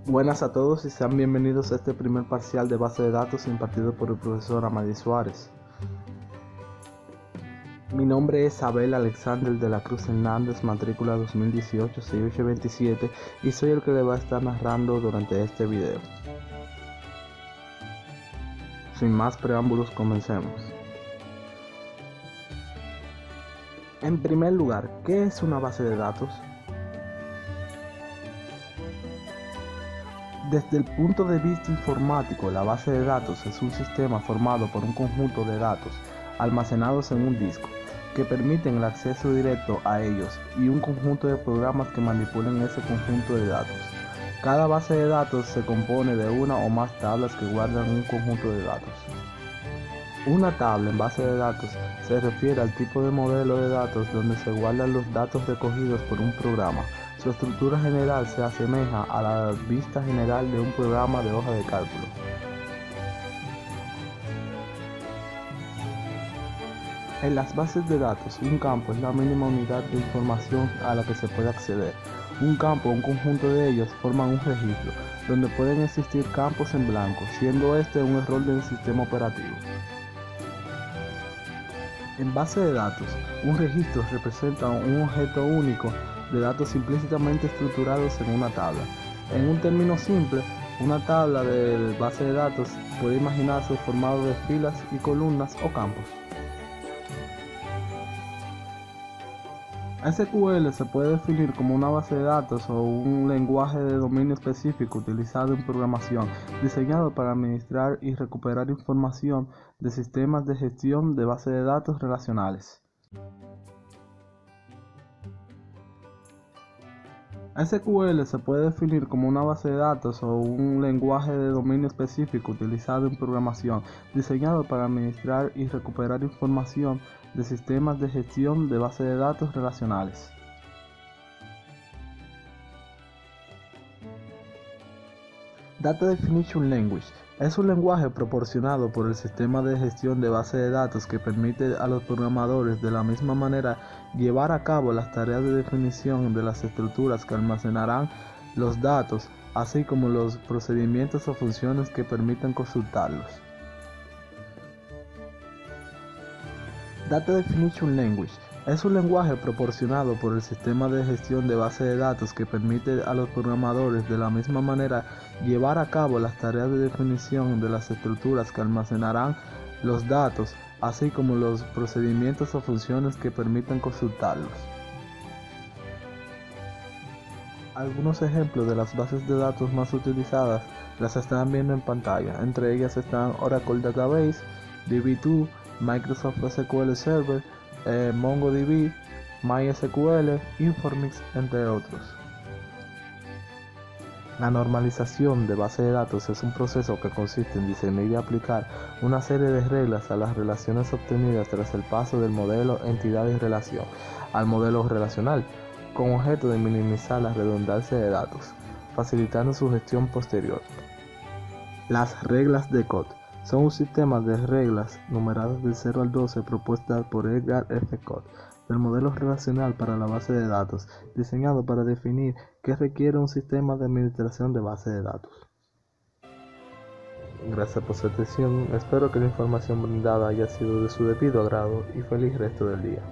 Buenas a todos y sean bienvenidos a este primer parcial de base de datos impartido por el profesor Amadí Suárez. Mi nombre es Abel Alexander de la Cruz Hernández, matrícula 2018-6827, y soy el que le va a estar narrando durante este video. Sin más preámbulos, comencemos. En primer lugar, ¿qué es una base de datos? Desde el punto de vista informático, la base de datos es un sistema formado por un conjunto de datos almacenados en un disco, que permiten el acceso directo a ellos y un conjunto de programas que manipulan ese conjunto de datos. Cada base de datos se compone de una o más tablas que guardan un conjunto de datos. Una tabla en base de datos se refiere al tipo de modelo de datos donde se guardan los datos recogidos por un programa. Su estructura general se asemeja a la vista general de un programa de hoja de cálculo. En las bases de datos, un campo es la mínima unidad de información a la que se puede acceder. Un campo o un conjunto de ellos forman un registro, donde pueden existir campos en blanco, siendo este un error del sistema operativo. En base de datos, un registro representa un objeto único de datos implícitamente estructurados en una tabla. En un término simple, una tabla de base de datos puede imaginarse formada de filas y columnas o campos. SQL se puede definir como una base de datos o un lenguaje de dominio específico utilizado en programación, diseñado para administrar y recuperar información de sistemas de gestión de bases de datos relacionales. SQL se puede definir como una base de datos o un lenguaje de dominio específico utilizado en programación, diseñado para administrar y recuperar información de sistemas de gestión de bases de datos relacionales. Data Definition Language es un lenguaje proporcionado por el sistema de gestión de bases de datos que permite a los programadores de la misma manera llevar a cabo las tareas de definición de las estructuras que almacenarán los datos, así como los procedimientos o funciones que permitan consultarlos. Data Definition Language es un lenguaje proporcionado por el sistema de gestión de bases de datos que permite a los programadores de la misma manera llevar a cabo las tareas de definición de las estructuras que almacenarán los datos, así como los procedimientos o funciones que permitan consultarlos. Algunos ejemplos de las bases de datos más utilizadas las están viendo en pantalla. Entre ellas están Oracle Database, DB2, Microsoft SQL Server, MongoDB, MySQL, Informix, entre otros. La normalización de base de datos es un proceso que consiste en diseñar y aplicar una serie de reglas a las relaciones obtenidas tras el paso del modelo entidad y relación al modelo relacional, con objeto de minimizar la redundancia de datos, facilitando su gestión posterior. Las reglas de Codd son un sistema de reglas numeradas del 0 al 12 propuestas por Edgar F. Codd del modelo relacional para la base de datos, diseñado para definir qué requiere un sistema de administración de base de datos. Gracias por su atención, espero que la información brindada haya sido de su debido agrado y feliz resto del día.